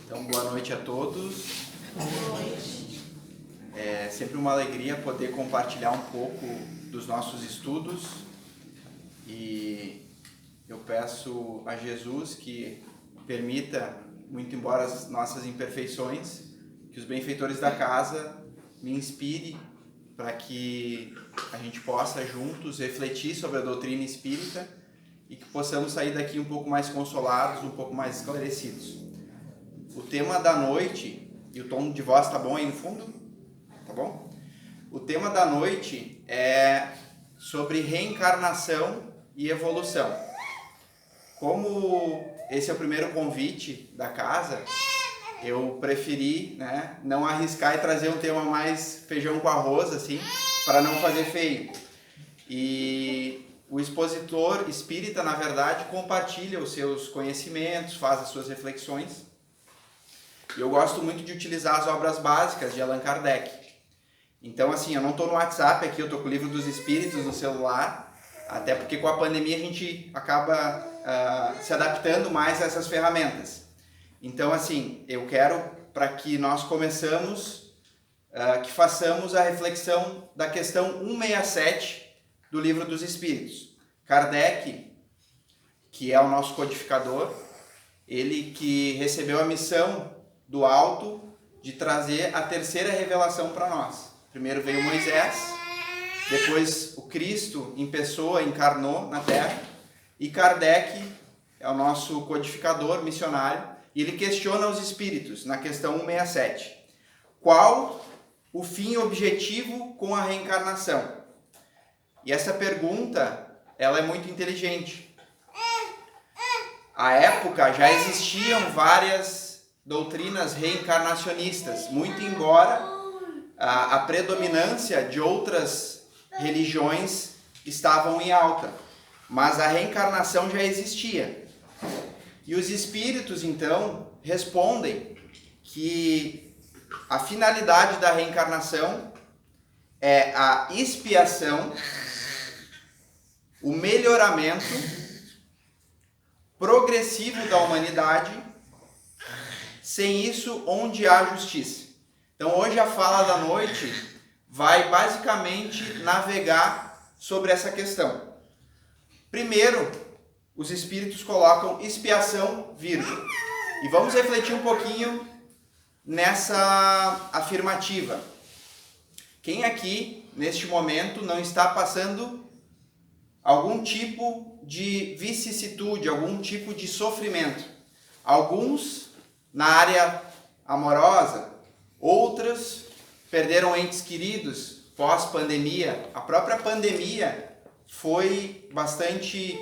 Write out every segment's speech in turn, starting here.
Então, boa noite a todos. Boa noite. É sempre uma alegria poder compartilhar um pouco dos nossos estudos e eu peço a Jesus que permita, muito embora as nossas imperfeições, que os benfeitores da casa me inspirem para que a gente possa juntos refletir sobre a doutrina espírita e que possamos sair daqui um pouco mais consolados, um pouco mais esclarecidos. O tema da noite, e o tom de voz tá bom aí no fundo? Tá bom? O tema da noite é sobre reencarnação e evolução. Como esse é o primeiro convite da casa, eu preferi, não arriscar e trazer um tema mais feijão com arroz, assim, para não fazer feio. E o expositor espírita, na verdade, compartilha os seus conhecimentos, faz as suas reflexões. E eu gosto muito de utilizar as obras básicas de Allan Kardec. Então, assim, eu não estou no WhatsApp aqui, eu estou com o Livro dos Espíritos no celular, até porque com a pandemia a gente acaba se adaptando mais a essas ferramentas. Então, assim, eu quero, para que nós começamos, que façamos a reflexão da questão 167 do Livro dos Espíritos. Kardec, que é o nosso codificador, ele que recebeu a missão do alto de trazer a terceira revelação para nós. Primeiro veio Moisés, depois o Cristo em pessoa encarnou na Terra, e Kardec é o nosso codificador missionário, e ele questiona os espíritos na questão 167. Qual o fim e objetivo com a reencarnação? E essa pergunta, ela é muito inteligente. À época já existiam várias doutrinas reencarnacionistas, muito embora a predominância de outras religiões estavam em alta, mas a reencarnação já existia. E os espíritos, então, respondem que a finalidade da reencarnação é a expiação, o melhoramento progressivo da humanidade. Sem isso, onde há justiça? Então, hoje a fala da noite vai basicamente navegar sobre essa questão. Primeiro, os espíritos colocam expiação, vírgula. E vamos refletir um pouquinho nessa afirmativa. Quem aqui, neste momento, não está passando algum tipo de vicissitude, algum tipo de sofrimento? Alguns na área amorosa, outros perderam entes queridos pós-pandemia. A própria pandemia foi bastante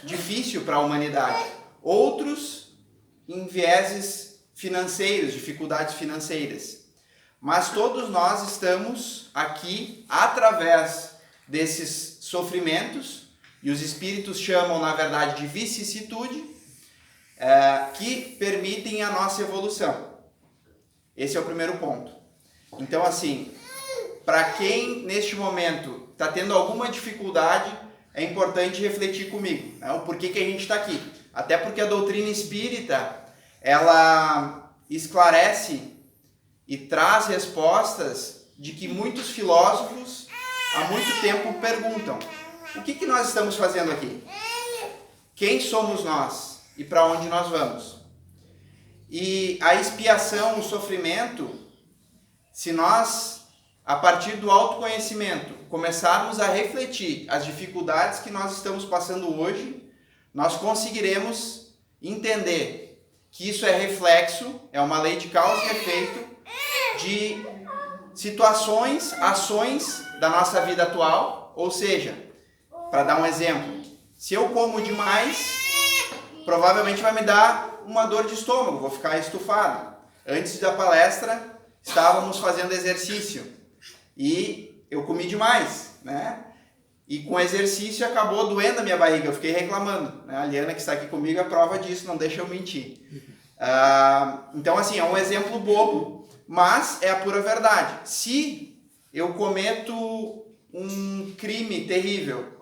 difícil para a humanidade. Outros em vieses financeiros, dificuldades financeiras. Mas todos nós estamos aqui através desses sofrimentos, e os espíritos chamam, na verdade, de vicissitude, que permitem a nossa evolução. Esse é o primeiro ponto. Então, assim, para quem neste momento está tendo alguma dificuldade, é importante refletir comigo, o porquê que a gente está aqui. Até porque a doutrina espírita, ela esclarece e traz respostas de que muitos filósofos há muito tempo perguntam: o que nós estamos fazendo aqui? Quem somos nós? E para onde nós vamos? E a expiação, o sofrimento, se nós, a partir do autoconhecimento, começarmos a refletir as dificuldades que nós estamos passando hoje, nós conseguiremos entender que isso é reflexo, é uma lei de causa e efeito de situações, ações da nossa vida atual. Ou seja, para dar um exemplo, se eu como demais, provavelmente vai me dar uma dor de estômago, vou ficar estufado. Antes da palestra, estávamos fazendo exercício e eu comi demais, E com o exercício acabou doendo a minha barriga, eu fiquei reclamando. A Liana, que está aqui comigo, é prova disso, não deixa eu mentir. Então, assim, é um exemplo bobo, mas é a pura verdade. Se eu cometo um crime terrível,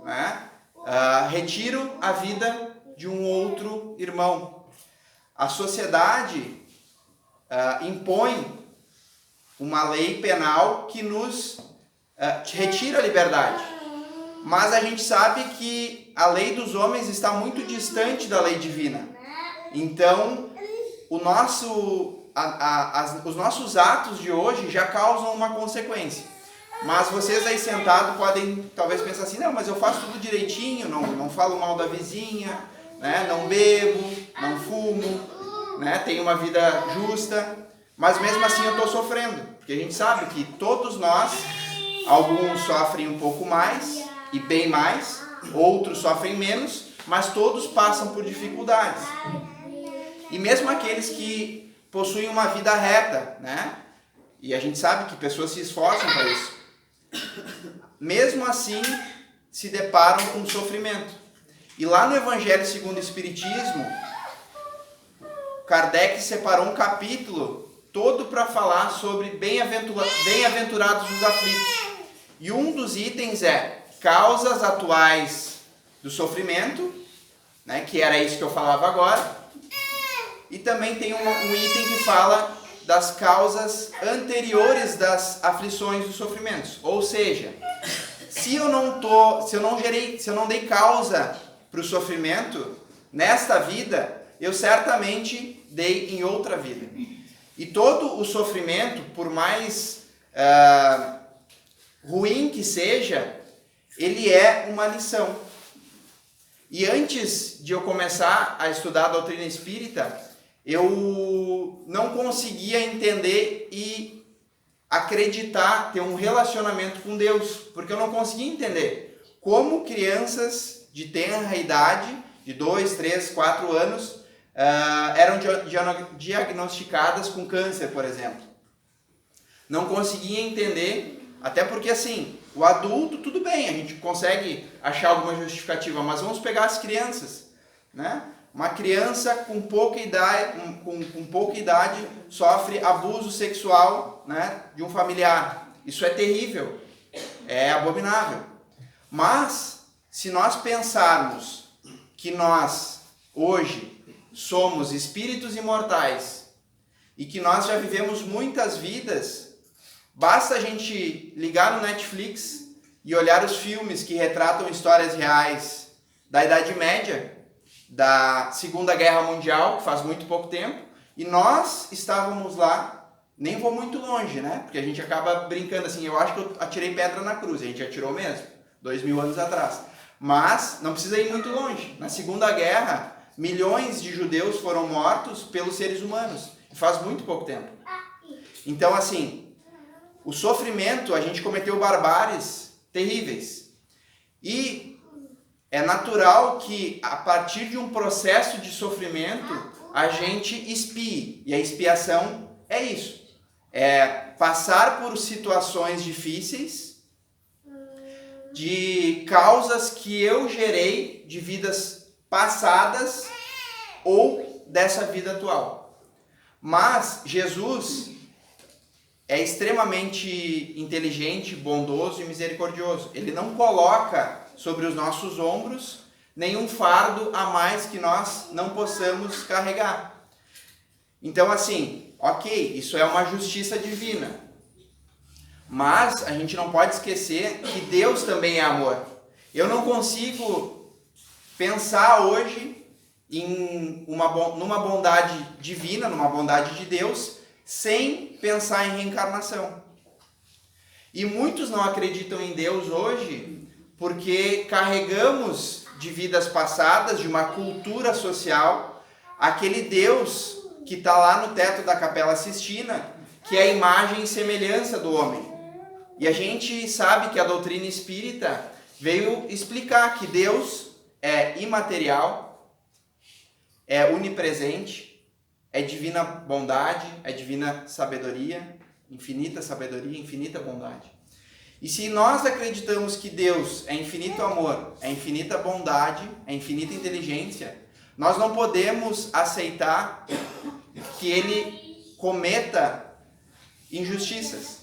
retiro a vida de um outro irmão. a sociedade impõe uma lei penal que nos retira a liberdade. Mas a gente sabe que a lei dos homens está muito distante da lei divina. Então, os nossos atos de hoje já causam uma consequência. Mas vocês aí sentados podem talvez pensar assim, não, mas eu faço tudo direitinho, não falo mal da vizinha, né? Não bebo, não fumo, né? Tenho uma vida justa, mas mesmo assim eu estou sofrendo. Porque a gente sabe que todos nós, alguns sofrem um pouco mais e bem mais, outros sofrem menos, mas todos passam por dificuldades. E mesmo aqueles que possuem uma vida reta, né? E a gente sabe que pessoas se esforçam para isso. Mesmo assim, se deparam com sofrimento. E lá no Evangelho segundo o Espiritismo, Kardec separou um capítulo todo para falar sobre bem-aventurados os aflitos. E um dos itens é causas atuais do sofrimento, né, que era isso que eu falava agora. E também tem um item que fala das causas anteriores das aflições dos sofrimentos. Ou seja, se eu não dei causa para o sofrimento nesta vida, eu certamente dei em outra vida. E todo o sofrimento, por mais ruim que seja, ele é uma lição. E antes de eu começar a estudar a doutrina espírita, eu não conseguia entender e acreditar, ter um relacionamento com Deus, porque eu não conseguia entender como crianças de tenra idade, de 2, 3, 4 anos, eram diagnosticadas com câncer, por exemplo. Não conseguia entender, até porque assim, o adulto, tudo bem, a gente consegue achar alguma justificativa, mas vamos pegar as crianças, né? Uma criança com pouca idade sofre abuso sexual, né, de um familiar. Isso é terrível, é abominável. Mas, se nós pensarmos que nós, hoje, somos espíritos imortais e que nós já vivemos muitas vidas, basta a gente ligar no Netflix e olhar os filmes que retratam histórias reais da Idade Média, da Segunda Guerra Mundial, que faz muito pouco tempo, e nós estávamos lá, nem vou muito longe, né? Porque a gente acaba brincando assim, eu acho que eu atirei pedra na cruz, a gente atirou mesmo, 2000 anos atrás. Mas não precisa ir muito longe. Na Segunda Guerra, milhões de judeus foram mortos pelos seres humanos, faz muito pouco tempo. Então, assim, o sofrimento, a gente cometeu barbáries terríveis. E é natural que, a partir de um processo de sofrimento, a gente expie. E a expiação é isso. É passar por situações difíceis, de causas que eu gerei de vidas passadas ou dessa vida atual. Mas Jesus é extremamente inteligente, bondoso e misericordioso. Ele não coloca sobre os nossos ombros nenhum fardo a mais que nós não possamos carregar. Então, assim, ok, isso é uma justiça divina. Mas a gente não pode esquecer que Deus também é amor. Eu não consigo pensar hoje numa bondade divina, numa bondade de Deus, sem pensar em reencarnação. E muitos não acreditam em Deus hoje porque carregamos de vidas passadas, de uma cultura social, aquele Deus que está lá no teto da Capela Sistina, que é a imagem e semelhança do homem. E a gente sabe que a doutrina espírita veio explicar que Deus é imaterial, é onipresente, é divina bondade, é divina sabedoria, infinita bondade. E se nós acreditamos que Deus é infinito amor, é infinita bondade, é infinita inteligência, nós não podemos aceitar que Ele cometa injustiças.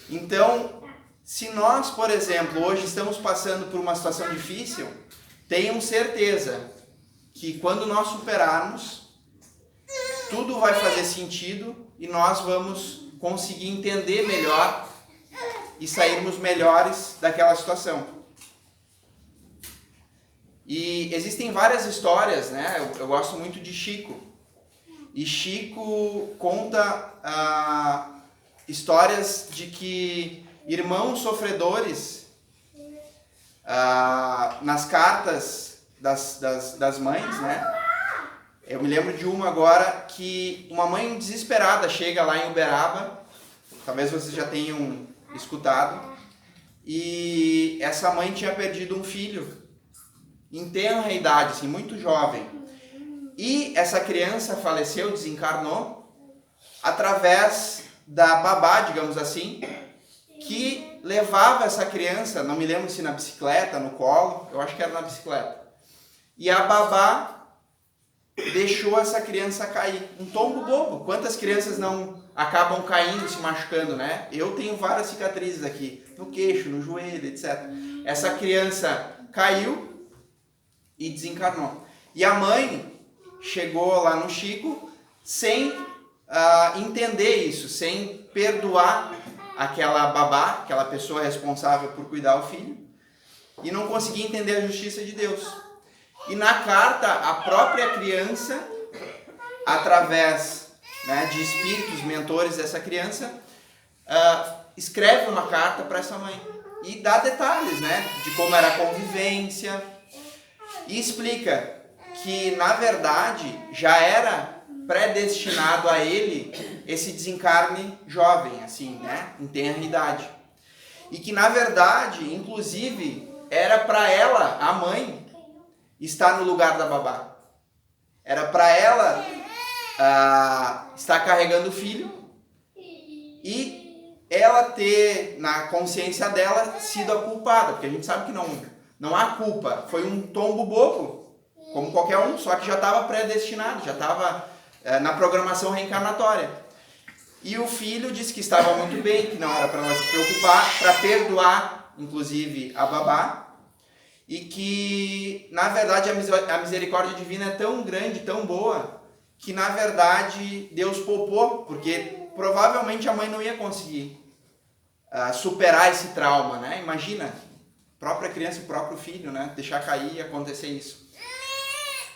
Então, se nós, por exemplo, hoje estamos passando por uma situação difícil, tenham certeza que quando nós superarmos, tudo vai fazer sentido e nós vamos conseguir entender melhor e sairmos melhores daquela situação. E existem várias histórias, né? Eu gosto muito de Chico. E Chico conta histórias de que irmãos sofredores, nas cartas das mães, né? Eu me lembro de uma agora que uma mãe desesperada chega lá em Uberaba, talvez vocês já tenham escutado, e essa mãe tinha perdido um filho em tenra idade, assim, muito jovem. E essa criança faleceu, desencarnou, através da babá, digamos assim, que levava essa criança, não me lembro se na bicicleta, no colo, eu acho que era na bicicleta. E a babá deixou essa criança cair. Um tombo bobo. Quantas crianças não acabam caindo, se machucando, né? Eu tenho várias cicatrizes aqui, no queixo, no joelho, etc. Essa criança caiu e desencarnou. E a mãe chegou lá no Chico sem entender isso, sem perdoar aquela babá, aquela pessoa responsável por cuidar do filho, e não conseguia entender a justiça de Deus. E na carta, a própria criança, através, né, de espíritos mentores dessa criança, escreve uma carta para essa mãe e dá detalhes, né, de como era a convivência, e explica que, na verdade, já era predestinado a ele esse desencarne jovem, assim, né, em tenra idade. E que, na verdade, inclusive, era para ela, a mãe, estar no lugar da babá. Era para ela estar carregando o filho e ela ter, na consciência dela, sido a culpada, porque a gente sabe que não há culpa. Foi um tombo bobo, como qualquer um, só que já estava predestinado, já estava na programação reencarnatória. E o filho disse que estava muito bem, que não era para ela se preocupar, para perdoar, inclusive, a babá, e que, na verdade, a misericórdia divina é tão grande, tão boa, que, na verdade, Deus poupou, porque provavelmente a mãe não ia conseguir superar esse trauma, né? Imagina, a própria criança, o próprio filho, né? Deixar cair e acontecer isso.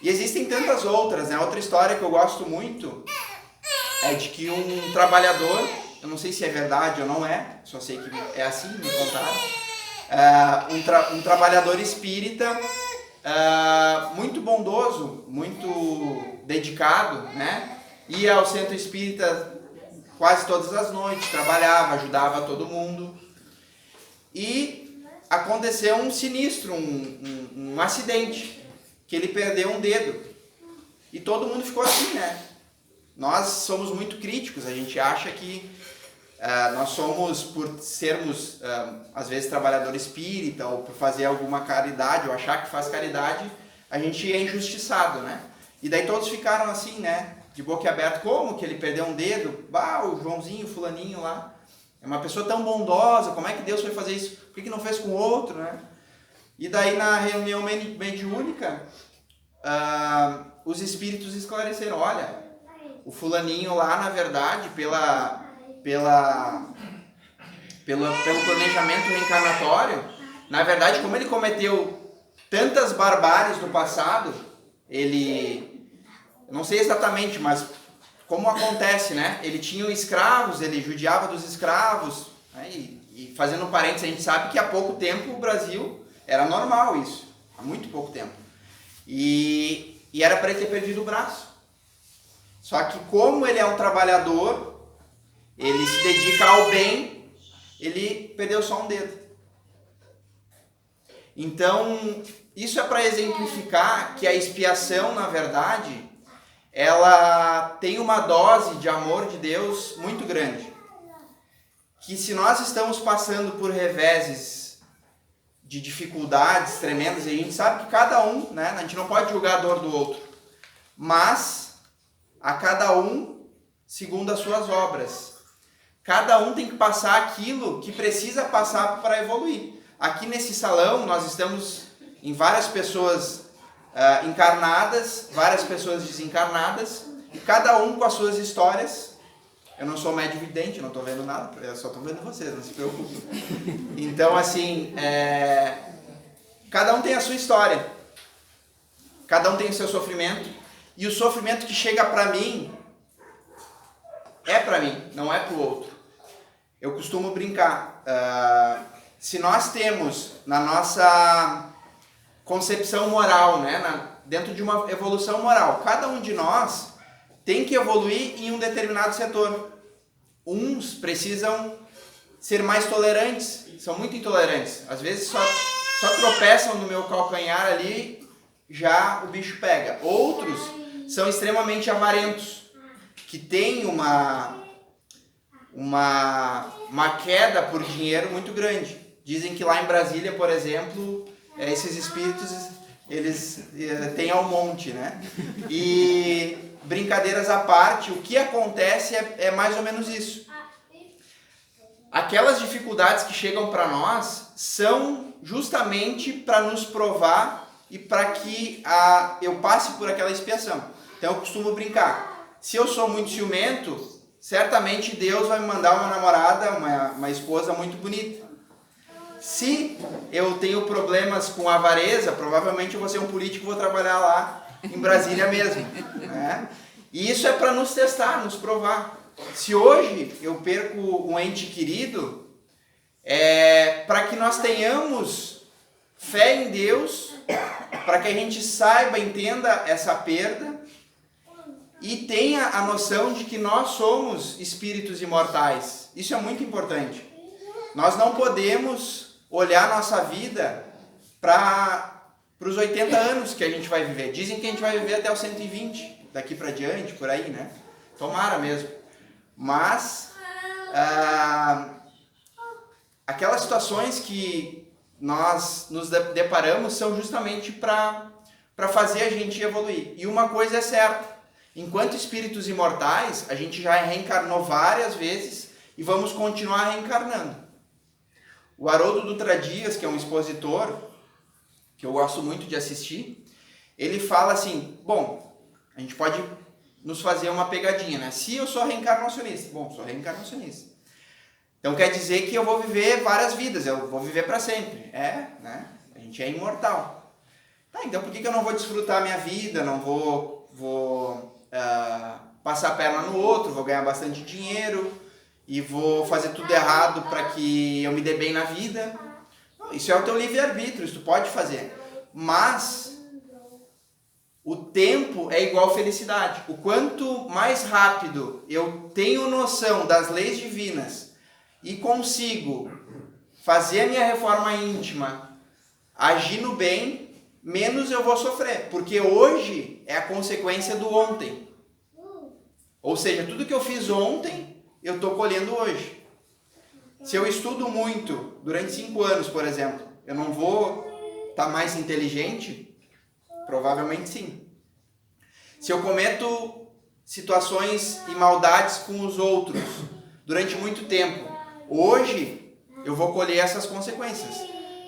E existem tantas outras, né? Outra história que eu gosto muito é de que um trabalhador, eu não sei se é verdade ou não é, só sei que é assim, me contaram, um trabalhador espírita muito bondoso, muito dedicado, né? Ia ao centro espírita quase todas as noites, trabalhava, ajudava todo mundo. E aconteceu um sinistro, um acidente, que ele perdeu um dedo. E todo mundo ficou assim, né? Nós somos muito críticos, a gente acha que nós somos, por sermos, às vezes, trabalhador espírita, ou por fazer alguma caridade, ou achar que faz caridade, a gente é injustiçado, né? E daí todos ficaram assim, né? De boca aberta, como que ele perdeu um dedo? O Joãozinho, o fulaninho lá, é uma pessoa tão bondosa, como é que Deus foi fazer isso? Por que não fez com o outro, né? E daí, na reunião mediúnica, os espíritos esclareceram, olha, o fulaninho lá, na verdade, pelo planejamento reencarnatório, na verdade, como ele cometeu tantas barbáries no passado, eu não sei exatamente, mas como acontece, né? Ele tinha escravos, ele judiava dos escravos, né? E fazendo um parênteses, a gente sabe que há pouco tempo o Brasil era normal isso, há muito pouco tempo. E era para ele ter perdido o braço. Só que como ele é um trabalhador, ele se dedica ao bem, ele perdeu só um dedo. Então, isso é para exemplificar que a expiação, na verdade, ela tem uma dose de amor de Deus muito grande. Que se nós estamos passando por reveses de dificuldades tremendas, e a gente sabe que cada um, né, a gente não pode julgar a dor do outro, mas a cada um segundo as suas obras. Cada um tem que passar aquilo que precisa passar para evoluir. Aqui nesse salão nós estamos em várias pessoas encarnadas, várias pessoas desencarnadas, cada um com as suas histórias. Eu não sou médio vidente, não estou vendo nada, eu só estou vendo vocês, não se preocupem. Então, assim, cada um tem a sua história, cada um tem o seu sofrimento, e o sofrimento que chega para mim, é para mim, não é para o outro. Eu costumo brincar, se nós temos na nossa concepção moral, né, dentro de uma evolução moral, cada um de nós tem que evoluir em um determinado setor. Uns precisam ser mais tolerantes, são muito intolerantes. Às vezes só tropeçam no meu calcanhar ali, já o bicho pega. Outros são extremamente avarentos, que têm uma queda por dinheiro muito grande. Dizem que lá em Brasília, por exemplo, esses espíritos, eles têm ao monte, né? E brincadeiras à parte, o que acontece é mais ou menos isso. Aquelas dificuldades que chegam para nós são justamente para nos provar e para que eu passe por aquela expiação. Então eu costumo brincar, se eu sou muito ciumento, certamente Deus vai me mandar uma namorada, uma esposa muito bonita. Se eu tenho problemas com avareza, provavelmente eu vou ser um político e vou trabalhar lá em Brasília mesmo, né? E isso é para nos testar, nos provar. Se hoje eu perco um ente querido, para que nós tenhamos fé em Deus, para que a gente saiba, entenda essa perda e tenha a noção de que nós somos espíritos imortais. Isso é muito importante. Nós não podemos olhar nossa vida para os 80 anos que a gente vai viver. Dizem que a gente vai viver até os 120, daqui para diante, por aí, né? Tomara mesmo. Mas, aquelas situações que nós nos deparamos são justamente para fazer a gente evoluir. E uma coisa é certa, enquanto espíritos imortais, a gente já reencarnou várias vezes e vamos continuar reencarnando. O Haroldo Dutra Dias, que é um expositor, que eu gosto muito de assistir, ele fala assim, bom, a gente pode nos fazer uma pegadinha, né? Se eu sou reencarnacionista, bom, sou reencarnacionista. Então quer dizer que eu vou viver várias vidas, eu vou viver para sempre. Né? A gente é imortal. Tá, então por que eu não vou desfrutar a minha vida, não vou passar a perna no outro, vou ganhar bastante dinheiro e vou fazer tudo errado para que eu me dê bem na vida? Isso é o teu livre-arbítrio, isso tu pode fazer. Mas o tempo é igual felicidade. O quanto mais rápido eu tenho noção das leis divinas e consigo fazer a minha reforma íntima, agir no bem, menos eu vou sofrer. Porque hoje é a consequência do ontem. Ou seja, tudo que eu fiz ontem, eu estou colhendo hoje. Se eu estudo muito durante 5 anos, por exemplo, eu não vou estar mais inteligente? Provavelmente sim. Se eu cometo situações e maldades com os outros durante muito tempo, hoje eu vou colher essas consequências.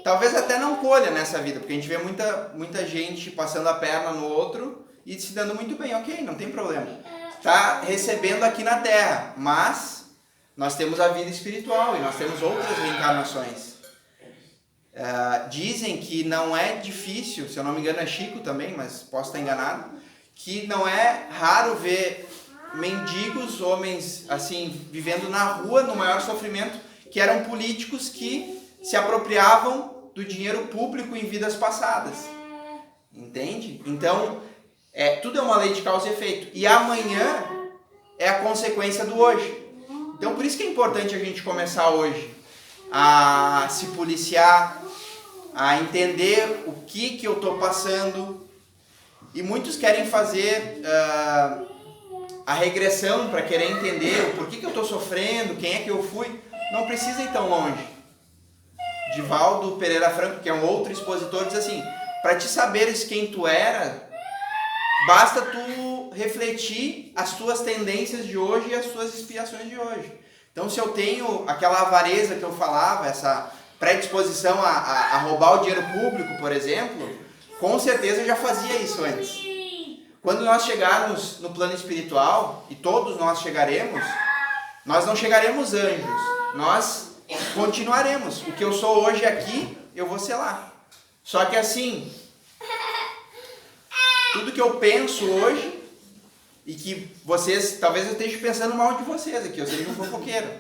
Talvez até não colha nessa vida, porque a gente vê muita gente passando a perna no outro e se dando muito bem. Ok, não tem problema. Está recebendo aqui na Terra, mas nós temos a vida espiritual e nós temos outras reencarnações. Dizem que não é difícil, se eu não me engano é Chico também, mas posso estar enganado, que não é raro ver mendigos, homens assim, vivendo na rua no maior sofrimento, que eram políticos que se apropriavam do dinheiro público em vidas passadas. Entende? Então, tudo é uma lei de causa e efeito. E amanhã é a consequência do hoje. Então, por isso que é importante a gente começar hoje a se policiar, a entender o que eu estou passando. E muitos querem fazer a regressão para querer entender o porquê que eu estou sofrendo, quem é que eu fui. Não precisa ir tão longe. Divaldo Pereira Franco, que é um outro expositor, diz assim, para te saberes quem tu era, basta tu refletir as tuas tendências de hoje e as tuas expiações de hoje. Então, se eu tenho aquela avareza que eu falava, essa predisposição a roubar o dinheiro público, por exemplo, com certeza eu já fazia isso antes. Quando nós chegarmos no plano espiritual, e todos nós chegaremos, nós não chegaremos anjos, nós continuaremos. O que eu sou hoje aqui, eu vou ser lá. Só que assim, tudo que eu penso hoje, e que vocês, talvez eu esteja pensando mal de vocês aqui, eu seja um fofoqueiro.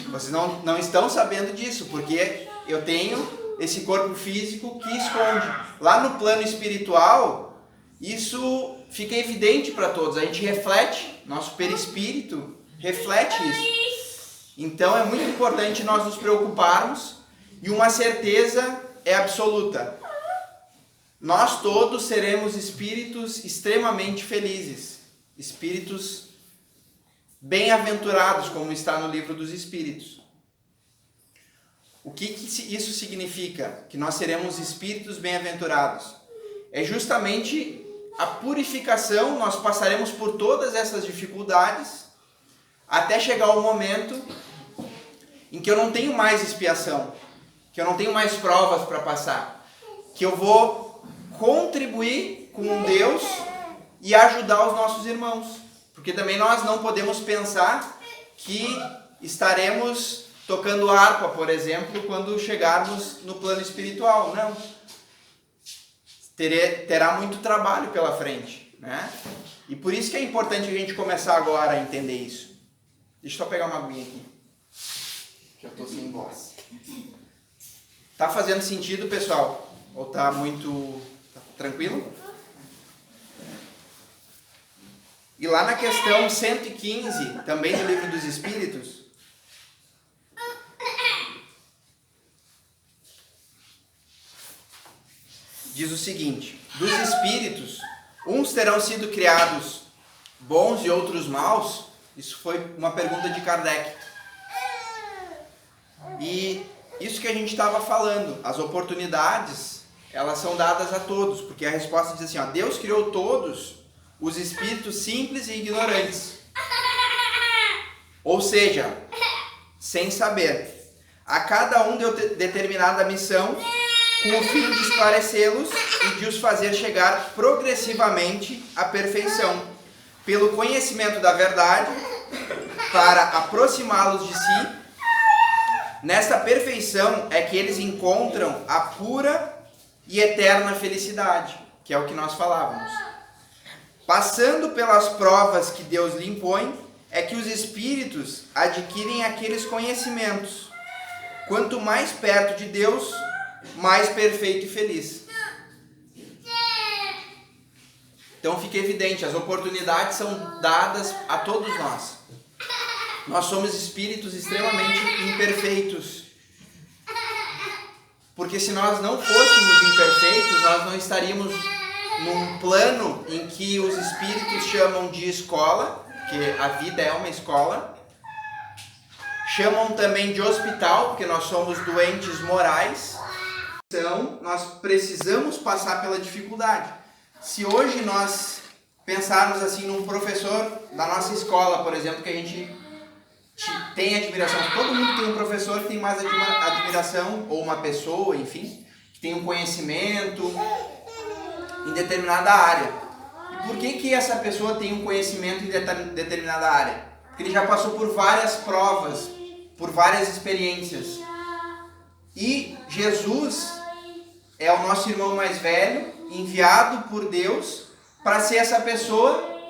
Vocês não estão sabendo disso, porque eu tenho esse corpo físico que esconde. Lá no plano espiritual, isso fica evidente para todos. A gente reflete, nosso perispírito reflete isso. Então é muito importante nós nos preocuparmos, e uma certeza é absoluta. Nós todos seremos espíritos extremamente felizes, espíritos bem-aventurados, como está no livro dos Espíritos. O que isso significa? Que nós seremos espíritos bem-aventurados. É justamente a purificação, nós passaremos por todas essas dificuldades, até chegar o momento em que eu não tenho mais expiação, que eu não tenho mais provas para passar, que eu vou contribuir com Deus e ajudar os nossos irmãos. Porque também nós não podemos pensar que estaremos tocando harpa, por exemplo, quando chegarmos no plano espiritual. Não. Terá muito trabalho pela frente, né? E por isso que é importante a gente começar agora a entender isso. Deixa eu só pegar uma aguinha aqui. Já estou sem voz. Tá fazendo sentido, pessoal? Ou tá muito tranquilo? E lá na questão 115, também do Livro dos Espíritos, diz o seguinte: dos espíritos, uns terão sido criados bons e outros maus. Isso foi uma pergunta de Kardec. E isso que a gente estava falando, as oportunidades, elas são dadas a todos, porque a resposta diz assim, ó, Deus criou todos os espíritos simples e ignorantes. Ou seja, sem saber. A cada um deu determinada missão, com o fim de esclarecê-los e de os fazer chegar progressivamente à perfeição, pelo conhecimento da verdade, para aproximá-los de si. Nessa perfeição é que eles encontram a pura e eterna felicidade, que é o que nós falávamos. Passando pelas provas que Deus lhe impõe, é que os espíritos adquirem aqueles conhecimentos. Quanto mais perto de Deus, mais perfeito e feliz. Então fica evidente, as oportunidades são dadas a todos nós. Nós somos espíritos extremamente imperfeitos. Porque se nós não fôssemos imperfeitos, nós não estaríamos num plano em que os espíritos chamam de escola, que a vida é uma escola. Chamam também de hospital, porque nós somos doentes morais. Então, nós precisamos passar pela dificuldade. Se hoje nós pensarmos assim num professor da nossa escola, por exemplo, que a gente tem admiração, todo mundo tem um professor que tem mais admiração, ou uma pessoa, enfim, que tem um conhecimento em determinada área. E por que essa pessoa tem um conhecimento em determinada área? Porque ele já passou por várias provas, por várias experiências. E Jesus é o nosso irmão mais velho, enviado por Deus para ser essa pessoa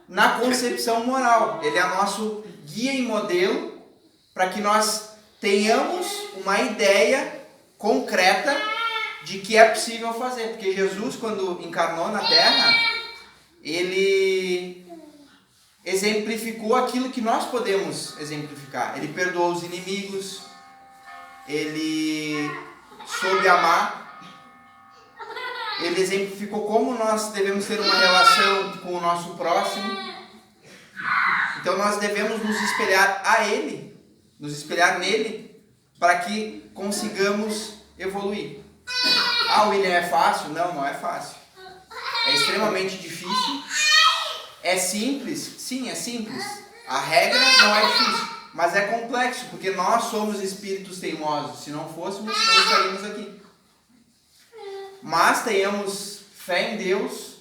na concepção moral. Ele é nosso guia e modelo para que nós tenhamos uma ideia concreta de que é possível fazer. Porque Jesus, quando encarnou na Terra, ele exemplificou aquilo que nós podemos exemplificar. Ele perdoou os inimigos, ele soube amar, ele exemplificou como nós devemos ter uma relação com o nosso próximo. Então nós devemos nos espelhar a ele, nos espelhar nele, para que consigamos evoluir. Ah, William, é fácil? Não, não é fácil. É extremamente difícil. É simples? Sim, é simples. A regra não é difícil, mas é complexo, porque nós somos espíritos teimosos. Se não fôssemos, não estaríamos aqui. Mas tenhamos fé em Deus,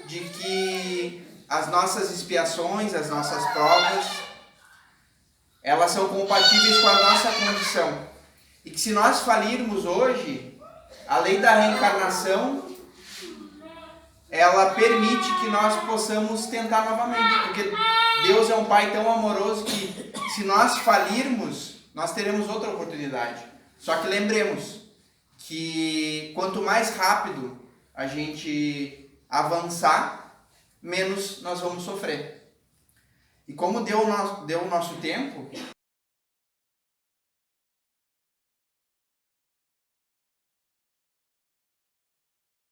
de que as nossas expiações, as nossas provas, elas são compatíveis com a nossa condição. E que se nós falirmos hoje, a lei da reencarnação, ela permite que nós possamos tentar novamente. Porque Deus é um Pai tão amoroso que se nós falirmos, nós teremos outra oportunidade. Só que lembremos que quanto mais rápido a gente avançar, menos nós vamos sofrer. E como deu o nosso tempo,